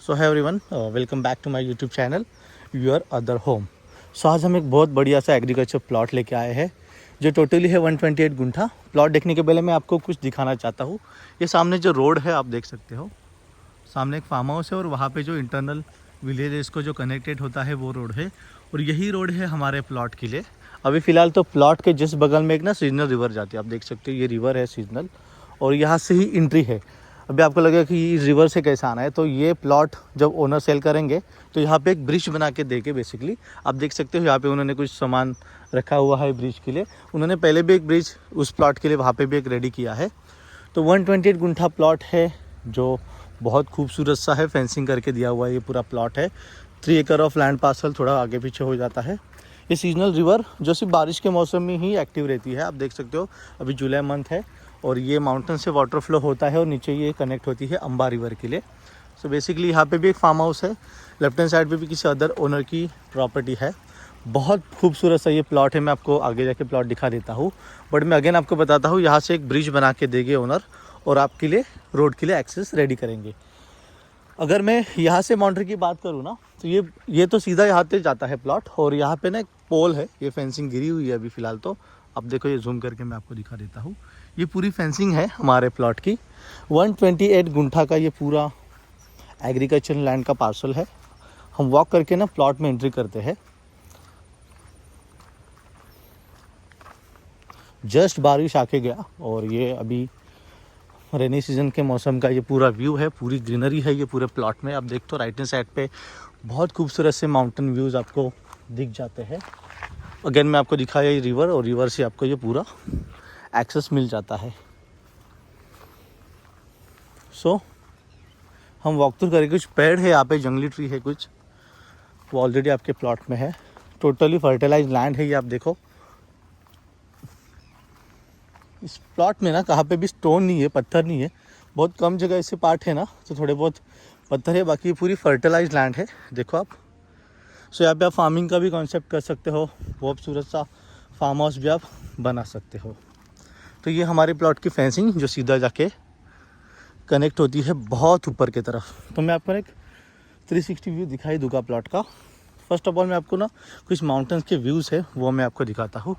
So hi everyone, welcome back to my YouTube channel your other home. So आज हम एक बहुत बढ़िया सा एग्रीकल्चर प्लॉट लेके आए हैं जो टोटली है 128 गुंठा। प्लॉट देखने के पहले मैं आपको कुछ दिखाना चाहता हूँ। ये सामने जो रोड है आप देख सकते हो, सामने एक फार्म हाउस है और वहाँ पे जो इंटरनल विलेज इसको जो कनेक्टेड होता है वो रोड है, और यही रोड है हमारे प्लॉट के लिए। अभी फ़िलहाल तो प्लॉट के जिस बगल में एक ना सीजनल रिवर जाती है, आप देख सकते हो ये रिवर है सीजनल, और यहाँ से ही एंट्री है। अभी आपको लगेगा कि इस रिवर से कैसे आना है, तो ये प्लॉट जब ओनर सेल करेंगे तो यहाँ पे एक ब्रिज बना के देके बेसिकली आप देख सकते हो यहाँ पे उन्होंने कुछ सामान रखा हुआ है ब्रिज के लिए। उन्होंने पहले भी एक ब्रिज उस प्लॉट के लिए वहाँ पे भी एक रेडी किया है। तो 128 गुंठा प्लॉट है जो बहुत खूबसूरत सा है, फेंसिंग करके दिया हुआ है। ये पूरा प्लॉट है 3 एकड़ ऑफ लैंड पार्सल, थोड़ा आगे पीछे हो जाता है। ये सीजनल रिवर जो सिर्फ बारिश के मौसम में ही एक्टिव रहती है। आप देख सकते हो अभी जुलाई मंथ है और ये माउंटेन से वाटर फ्लो होता है और नीचे ये कनेक्ट होती है अंबा रिवर के लिए। सो बेसिकली यहाँ पे भी एक फार्म हाउस है, लेफ्ट हैंड साइड पे भी किसी अदर ओनर की प्रॉपर्टी है। बहुत खूबसूरत सा ये प्लॉट है, मैं आपको आगे जाके प्लॉट दिखा देता हूँ। बट मैं अगेन आपको बताता हूँ, यहाँ से एक ब्रिज बना के देंगे ओनर और आपके लिए रोड के लिए एक्सेस रेडी करेंगे। अगर मैं यहाँ से बाउंड्री की बात करूँ ना, तो ये तो सीधा यहाँ पे जाता है प्लॉट, और यहाँ पे ना एक पोल है, ये फेंसिंग गिरी हुई है अभी फ़िलहाल तो। अब देखो ये जूम करके मैं आपको दिखा देता हूँ। ये पूरी फेंसिंग है हमारे प्लॉट की। 128 गुंठा का ये पूरा एग्रीकल्चर लैंड का पार्सल है। हम वॉक करके ना प्लॉट में एंट्री करते हैं। जस्ट बारिश आके गया और ये अभी रेनी सीजन के मौसम का ये पूरा व्यू है, पूरी ग्रीनरी है ये पूरे प्लॉट में। आप देखते हो राइट हैंड साइड पे बहुत खूबसूरत से माउंटेन व्यूज़ आपको दिख जाते हैं। अगेन मैं आपको दिखाया ये रिवर, और रिवर से आपको ये पूरा एक्सेस मिल जाता है। सो हम वॉक थ्रू करेंगे। कुछ पेड़ है यहाँ पे, जंगली ट्री है कुछ, वो ऑलरेडी आपके प्लॉट में है। टोटली फर्टिलाइज लैंड है ये, आप देखो। इस प्लॉट में ना कहाँ पे भी स्टोन नहीं है, पत्थर नहीं है। बहुत कम जगह ऐसे पार्ट है ना तो थोड़े बहुत पत्थर है, बाकी पूरी फर्टिलाइज लैंड है, देखो आप। सो यहाँ पे आप फार्मिंग का भी कॉन्सेप्ट कर सकते हो, बहुत खूबसूरत सा फार्म हाउस भी आप बना सकते हो। तो ये हमारे प्लॉट की फेंसिंग जो सीधा जाके कनेक्ट होती है बहुत ऊपर की तरफ। तो मैं आपको एक 360 व्यू दिखाई दूंगा प्लॉट का। फर्स्ट ऑफ ऑल मैं आपको ना कुछ माउंटेन्स के व्यूज़ है वो मैं आपको दिखाता हूँ।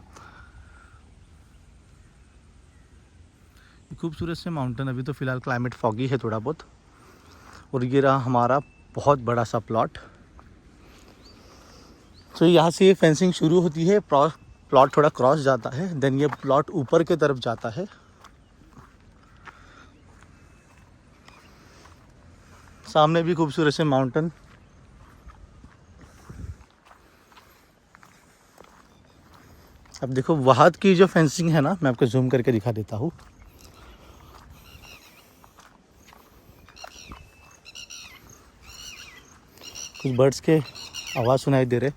खूबसूरत से माउंटेन, अभी तो फ़िलहाल क्लाइमेट फॉगी है थोड़ा बहुत। और ये रहा हमारा बहुत बड़ा सा प्लॉट। तो यहाँ से ये फेंसिंग शुरू होती है, प्लॉट थोड़ा क्रॉस जाता है, देन ये प्लॉट ऊपर की तरफ जाता है। सामने भी खूबसूरत से माउंटेन। अब देखो वहाँ की जो फेंसिंग है ना, मैं आपको जूम करके दिखा देता हूँ। कुछ बर्ड्स के आवाज़ सुनाई दे रहे।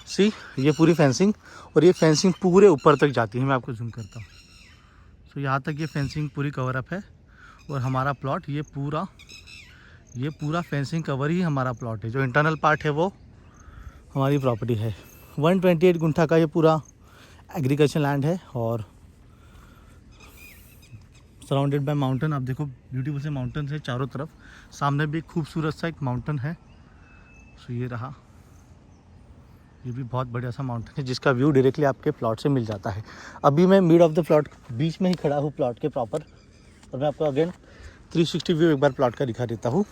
सी ये पूरी फेंसिंग, और ये फेंसिंग पूरे ऊपर तक जाती है। मैं आपको जूम करता हूँ। तो यहाँ तक ये फेंसिंग पूरी कवर अप है, और हमारा प्लॉट ये पूरा फेंसिंग कवर ही हमारा प्लॉट है। जो इंटरनल पार्ट है वो हमारी प्रॉपर्टी है। 128 गुंठा का ये पूरा एग्रीकल्चर लैंड है, और सराउंडेड बाय माउंटेन। आप देखो ब्यूटीफुल से माउंटेन है चारों तरफ। सामने भी खूबसूरत सा एक माउंटेन है। सो ये रहा, ये भी बहुत बढ़िया सा माउंटेन है जिसका व्यू डायरेक्टली आपके प्लॉट से मिल जाता है। अभी मैं मिड ऑफ द प्लॉट बीच में ही खड़ा हूँ प्लॉट के प्रॉपर, और मैं आपको अगेन 360 व्यू एक बार प्लॉट का दिखा देता हूँ।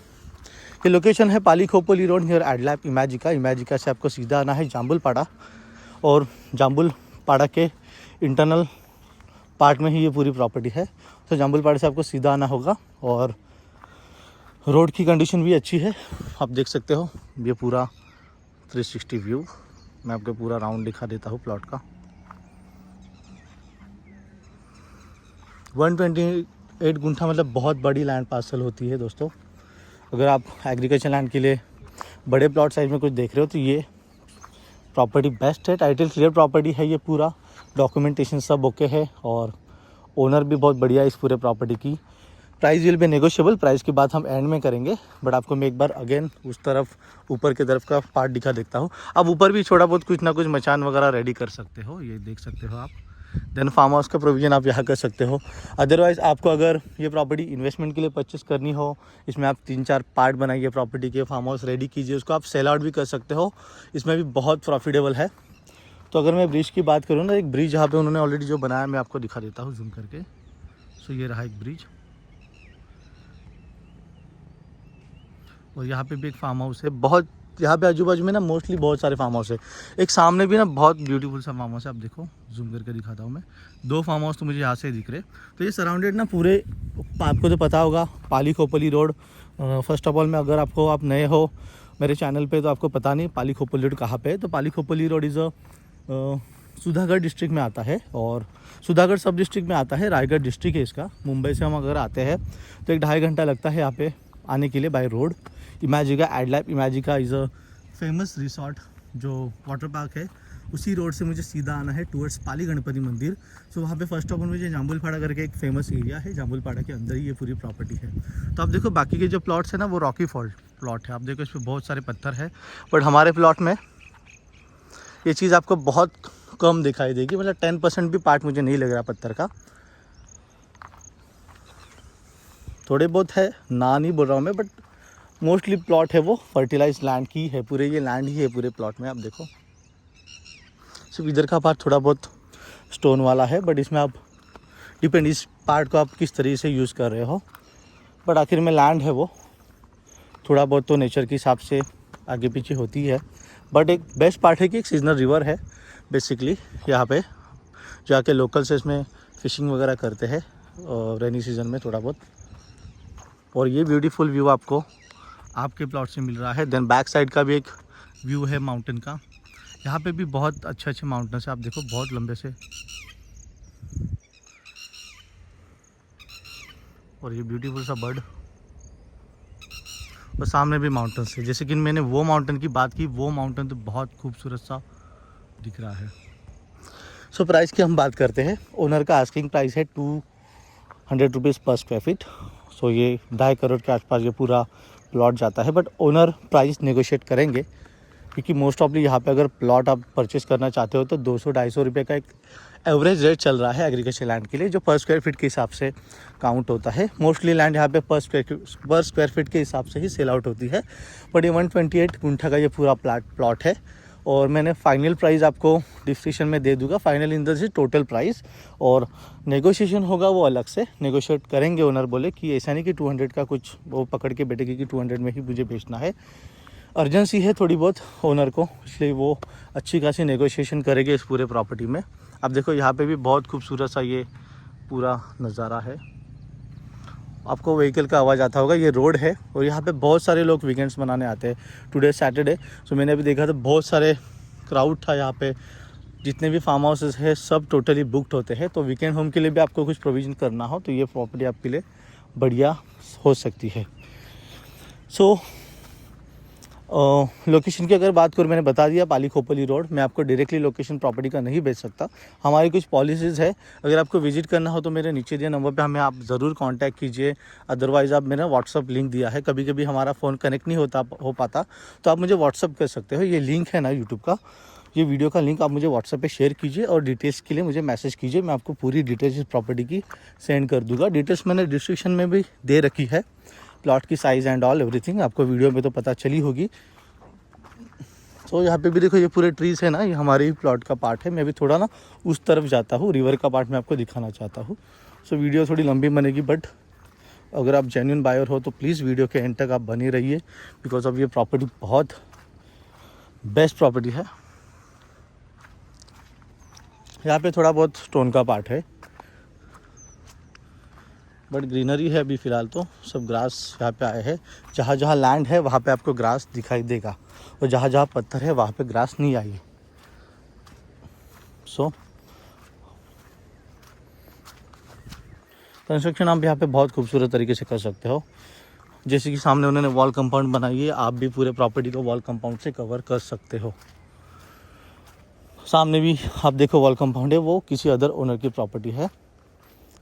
ये लोकेशन है पाली खोपोली रोड नियर एडलैप इमेजिका। इमेजिका से आपको सीधा आना है जाम्बुलपाड़ा, और जाम्बुलपाड़ा के इंटरनल पार्ट में ही ये पूरी प्रॉपर्टी है। तो जाम्बुलपाड़ा से आपको सीधा आना होगा, और रोड की कंडीशन भी अच्छी है, आप देख सकते हो। ये पूरा 360 व्यू मैं आपको पूरा राउंड दिखा देता हूँ प्लॉट का। 128 गुंठा मतलब बहुत बड़ी लैंड पार्सल होती है दोस्तों। अगर आप एग्रीकल्चर लैंड के लिए बड़े प्लॉट साइज में कुछ देख रहे हो तो ये प्रॉपर्टी बेस्ट है। टाइटल क्लियर प्रॉपर्टी है ये, पूरा डॉक्यूमेंटेशन सब ओके है, और ओनर भी बहुत बढ़िया है इस पूरे प्रॉपर्टी की। Price will be negotiable, price की बात हम एंड में करेंगे। बट आपको मैं एक बार अगेन उस तरफ ऊपर की तरफ का पार्ट दिखा देता हूँ। अब ऊपर भी थोड़ा बहुत कुछ ना कुछ मचान वगैरह रेडी कर सकते हो, ये देख सकते हो आप। देन फार्म हाउस का प्रोविज़न आप यहाँ कर सकते हो। अदरवाइज़ आपको अगर ये प्रॉपर्टी इन्वेस्टमेंट के लिए परचेस करनी हो, इसमें आप 3-4 पार्ट बनाइए प्रॉपर्टी के, फार्म हाउस रेडी कीजिए, उसको आप सेल आउट भी कर सकते हो, इसमें भी बहुत प्रॉफिटेबल है। तो अगर मैं ब्रिज की बात करूँ ना, एक ब्रिज यहाँ पे उन्होंने ऑलरेडी जो बनाया मैं आपको दिखा देता हूँ जूम करके। सो ये रहा एक ब्रिज, और यहाँ पे भी एक फार्म हाउस है। बहुत यहाँ पे आजू बाजू में ना मोस्टली बहुत सारे फार्म हाउस है। एक सामने भी ना बहुत ब्यूटीफुल सा फार्म हाउस है, आप देखो जूम करके दिखाता हूँ मैं। 2 फार्म हाउस तो मुझे यहाँ से दिख रहे। तो ये सराउंडेड ना पूरे, आपको तो पता होगा पाली Khopoli road. First of all मैं, अगर आप नए हो मेरे चैनल पे तो आपको पता नहीं पाली खोपली रोड कहाँ पे है। तो पाली खोपली रोड इज़ सुधागढ़ डिस्ट्रिक्ट में आता है, और सुधागढ़ सब डिस्ट्रिक्ट में आता है, रायगढ़ डिस्ट्रिक्ट है इसका। मुंबई से हम अगर आते हैं तो 1-2.5 घंटा लगता है यहाँ पे आने के लिए by road. Imagicaa Adlabs, Imagicaa is a famous resort जो वाटर पार्क है, उसी रोड से मुझे सीधा आना है टूवर्ड्स पाली गणपति मंदिर। सो वहाँ पे फर्स्ट ऑफ ऑल मुझे जाम्बुलपाड़ा करके एक फेमस एरिया है, जाम्बुलपाड़ा के अंदर ही ये पूरी प्रॉपर्टी है। तो आप देखो बाकी के जो प्लॉट्स है ना वो रॉकी फॉल्ट प्लॉट है, आप देखो इस पर बहुत सारे पत्थर है, बट हमारे प्लॉट में ये चीज़ आपको बहुत कम दिखाई देगी, मतलब 10% भी पार्ट मुझे नहीं लग रहा पत्थर का। थोड़े बहुत है, ना नहीं बोल रहा हूँ मैं, बट मोस्टली प्लॉट है वो फर्टिलाइज लैंड की है, पूरे ये लैंड ही है पूरे प्लॉट में। आप देखो सिर्फ इधर का पार्ट थोड़ा बहुत स्टोन वाला है, बट इसमें आप डिपेंड इस पार्ट को आप किस तरीके से यूज़ कर रहे हो। बट आखिर में लैंड है वो, थोड़ा बहुत तो नेचर के हिसाब से आगे पीछे होती है। बट एक बेस्ट पार्ट है कि एक सीजनल रिवर है बेसिकली, यहाँ पे जाके लोकल से इसमें फ़िशिंग वगैरह करते हैं रेनी सीज़न में थोड़ा बहुत। और ये ब्यूटीफुल व्यू आपको आपके प्लॉट से मिल रहा है। देन बैक साइड का भी एक व्यू है माउंटेन का, यहाँ पे भी बहुत अच्छे अच्छे माउंटेन्स है, आप देखो बहुत लंबे से। और ये ब्यूटीफुल सा बर्ड, और सामने भी माउंटेन्स है। जैसे कि मैंने वो माउंटेन की बात की, वो माउंटेन तो बहुत खूबसूरत सा दिख रहा है। सो प्राइस की हम बात करते हैं। ओनर का आस्किंग प्राइस है 200 रुपीज़ पर स्क्वायर फीट। सो ये 2.5 करोड़ के आसपास ये पूरा प्लॉट जाता है, बट ओनर प्राइस नेगोशिएट करेंगे, क्योंकि मोस्ट ऑफली यहाँ पे अगर प्लॉट आप परचेस करना चाहते हो तो 200-250 रुपये का एक एवरेज रेट चल रहा है एग्रीकल्चर लैंड के लिए, जो पर स्क्वायर फीट के हिसाब से काउंट होता है। मोस्टली लैंड यहाँ पे पर स्क्वायर फीट के हिसाब से ही सेल आउट होती है। बट ये 128 गुंठा का ये पूरा प्लॉट है, और मैंने फाइनल प्राइस आपको डिस्क्रिप्शन में दे दूंगा। फाइनल इन द से टोटल प्राइस, और नेगोशिएशन होगा वो अलग से नेगोशिएट करेंगे। ओनर बोले कि ऐसा नहीं कि 200 का कुछ वो पकड़ के बैठेगी कि 200 में ही मुझे बेचना है। अर्जेंसी है थोड़ी बहुत ओनर को, इसलिए वो अच्छी खासी नेगोशिएशन करेंगे इस पूरे प्रॉपर्टी में। अब देखो यहाँ पे भी बहुत खूबसूरत सा ये पूरा नज़ारा है। आपको व्हीकल का आवाज़ आता होगा, ये रोड है, और यहाँ पे बहुत सारे लोग वीकेंड्स मनाने आते हैं। टुडे सैटरडे, सो मैंने अभी देखा तो बहुत सारे क्राउड था यहाँ पे। जितने भी फार्म हाउसेस है सब टोटली बुकड होते हैं। तो वीकेंड होम के लिए भी आपको कुछ प्रोविज़न करना हो तो ये प्रॉपर्टी आपके लिए बढ़िया हो सकती है। सो लोकेशन की अगर बात करूँ, मैंने बता दिया पाली खोपली रोड। मैं आपको डायरेक्टली लोकेशन प्रॉपर्टी का नहीं बेच सकता, हमारी कुछ पॉलिसीज़ है। अगर आपको विजिट करना हो तो मेरे नीचे दिए नंबर पे हमें आप ज़रूर कांटेक्ट कीजिए। अदरवाइज़ आप मेरा व्हाट्सअप लिंक दिया है, कभी कभी हमारा फ़ोन कनेक्ट नहीं हो पाता तो आप मुझे व्हाट्सअप कर सकते हो। ये लिंक है ना यूट्यूब का, ये वीडियो का लिंक आप मुझे व्हाट्सएप पे शेयर कीजिए, और डिटेल्स के लिए मुझे मैसेज कीजिए। मैं आपको पूरी डिटेल्स इस प्रॉपर्टी की सेंड कर दूँगा। डिटेल्स मैंने डिस्क्रिप्शन में भी दे रखी है, प्लॉट की साइज़ एंड ऑल एवरीथिंग आपको वीडियो में तो पता चली होगी। तो यहाँ पे भी देखो ये पूरे ट्रीज़ है ना, ये हमारे ही प्लॉट का पार्ट है। मैं भी थोड़ा ना उस तरफ जाता हूँ, रिवर का पार्ट मैं आपको दिखाना चाहता हूँ। सो वीडियो थोड़ी लंबी बनेगी, बट अगर आप जेन्युइन बायर हो तो प्लीज़ वीडियो के एंड तक आप बने रहिए, बिकॉज अब ये प्रॉपर्टी बहुत बेस्ट प्रॉपर्टी है। यहाँ पे थोड़ा बहुत स्टोन का पार्ट है, बट ग्रीनरी है अभी फ़िलहाल तो सब ग्रास यहाँ पे आए हैं। जहाँ जहाँ लैंड है वहाँ पे आपको ग्रास दिखाई देगा, और जहाँ जहाँ पत्थर है वहाँ पे ग्रास नहीं आई। सो कंस्ट्रक्शन आप यहाँ पे बहुत खूबसूरत तरीके से कर सकते हो। जैसे कि सामने उन्होंने वॉल कंपाउंड बनाई है, आप भी पूरे प्रॉपर्टी को वॉल कंपाउंड से कवर कर सकते हो। सामने भी आप देखो वॉल कंपाउंड है, वो किसी अदर ओनर की प्रॉपर्टी है।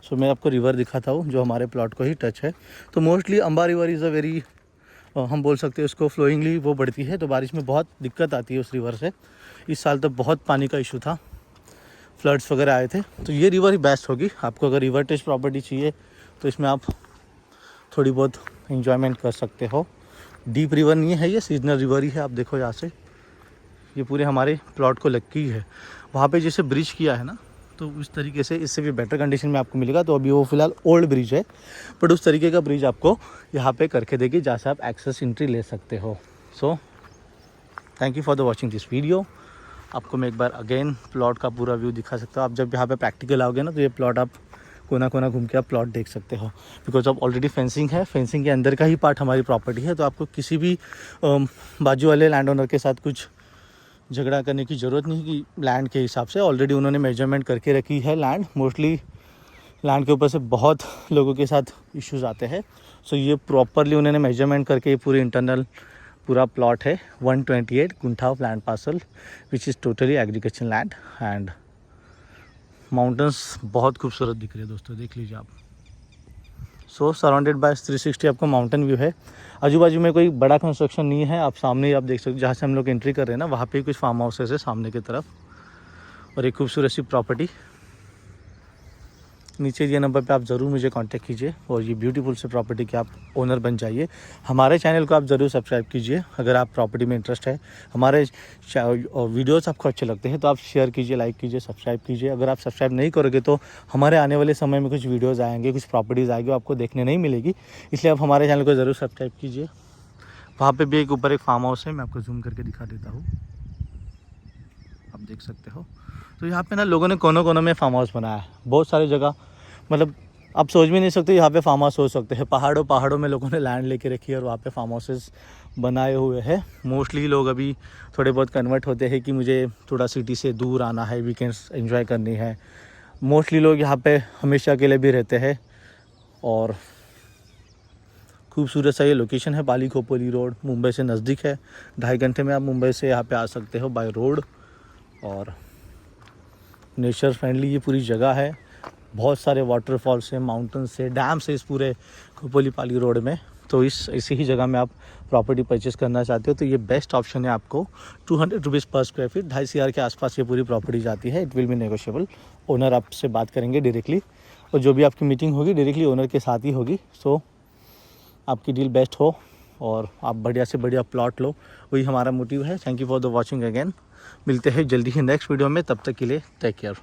सो मैं आपको रिवर दिखाता हूँ जो हमारे प्लॉट को ही टच है। तो mostly Amba river is a very, हम बोल सकते हैं उसको फ्लोइंगली वो बढ़ती है, तो बारिश में बहुत दिक्कत आती है उस रिवर से। इस साल तो बहुत पानी का इशू था, फ्लड्स वगैरह आए थे, तो ये रिवर ही बेस्ट होगी आपको। अगर रिवर टेस्ट प्रॉपर्टी चाहिए तो इसमें आप थोड़ी बहुत एंजॉयमेंट कर सकते हो। डीप रिवर नहीं है, ये सीजनल रिवर ही है। आप देखो यहाँ से ये पूरे हमारे प्लॉट को लग की है। वहाँ पे जैसे ब्रिज किया है ना, तो उस तरीके से इससे भी बेटर कंडीशन में आपको मिलेगा। तो अभी वो फिलहाल ओल्ड ब्रिज है, बट उस तरीके का ब्रिज आपको यहाँ पे करके देगी जहाँ से आप एक्सेस एंट्री ले सकते हो। So thank you for the watching this video. आपको मैं एक बार अगेन प्लॉट का पूरा व्यू दिखा सकता हूँ। आप जब यहाँ पे प्रैक्टिकल आओगे ना, तो ये प्लॉट आप कोना कोना घूम के आप प्लॉट देख सकते हो, बिकॉज अब ऑलरेडी फेंसिंग है। फेंसिंग के अंदर का ही पार्ट हमारी प्रॉपर्टी है, तो आपको किसी भी बाजू वाले लैंड ओनर के साथ कुछ झगड़ा करने की ज़रूरत नहीं कि लैंड के हिसाब से ऑलरेडी उन्होंने मेजरमेंट करके रखी है लैंड। मोस्टली लैंड के ऊपर से बहुत लोगों के साथ इश्यूज आते हैं। सो ये प्रॉपरली उन्होंने मेजरमेंट करके ये पूरी इंटरनल पूरा प्लॉट है 128 guntha of land parcel which is totally agriculture land. And mountains बहुत खूबसूरत दिख रहे हैं दोस्तों, देख लीजिए आप। सो सराउंडेड बाय 360 आपको माउंटेन व्यू है। आजू बाजू में कोई बड़ा कंस्ट्रक्शन नहीं है। आप सामने ही आप देख सकते हो, जहाँ से हम लोग एंट्री कर रहे हैं ना, वहाँ पे कुछ फार्म हाउसेस है सामने की तरफ, और एक खूबसूरत सी प्रॉपर्टी। नीचे दिए नंबर पे आप ज़रूर मुझे कांटेक्ट कीजिए और ये ब्यूटीफुल से प्रॉपर्टी के आप ओनर बन जाइए। हमारे चैनल को आप ज़रूर सब्सक्राइब कीजिए अगर आप प्रॉपर्टी में इंटरेस्ट है। हमारे वीडियोस आपको अच्छे लगते हैं तो आप शेयर कीजिए, लाइक कीजिए, सब्सक्राइब कीजिए। अगर आप सब्सक्राइब नहीं करोगे तो हमारे आने वाले समय में कुछ वीडियोज़ आएंगे, कुछ प्रॉपर्टीज़ आएगी, आपको देखने नहीं मिलेगी। इसलिए आप हमारे चैनल को ज़रूर सब्सक्राइब कीजिए। वहाँ पर भी एक ऊपर एक फार्म हाउस है, मैं आपको जूम करके दिखा देता हूँ, आप देख सकते हो। तो यहाँ पे ना लोगों ने कोनों कोनों में फार्म हाउस बनाया है, बहुत सारी जगह। मतलब आप सोच भी नहीं सकते यहाँ पे फार्म हाउस हो सकते हैं। पहाड़ों में लोगों ने लैंड लेके रखी है और वहाँ पे फार्म हाउसेस बनाए हुए हैं। मोस्टली लोग अभी थोड़े बहुत कन्वर्ट होते हैं कि मुझे थोड़ा सिटी से दूर आना है, वीकेंड्स एंजॉय करनी है। मोस्टली लोग यहाँ पे हमेशा के लिए भी रहते हैं। और खूबसूरत सा ये लोकेशन है, पाली खोपोली रोड, मुंबई से नज़दीक है। 2.5 घंटे में आप मुंबई से यहाँ पे आ सकते हो बाय रोड। और नेचर फ्रेंडली ये पूरी जगह है। बहुत सारे वाटरफॉल से, माउंटेन से, डैम से इस पूरे खोपोली पाली रोड में। तो इसी ही जगह में आप प्रॉपर्टी परचेस करना चाहते हो तो ये बेस्ट ऑप्शन है आपको। 200 रुपीज़ पर स्क्वायर फीट, 2.5 CR के आसपास ये पूरी प्रॉपर्टी जाती है। It will be negotiable. Owner आपसे बात करेंगे डायरेक्टली, और जो भी आपकी मीटिंग होगी डायरेक्टली ओनर के साथ ही होगी। सो आपकी डील बेस्ट हो और आप बढ़िया से बढ़िया प्लॉट लो, वही हमारा मोटिव है। Thank you for the watching again. मिलते हैं जल्दी ही नेक्स्ट वीडियो में, तब तक के लिए टेक केयर।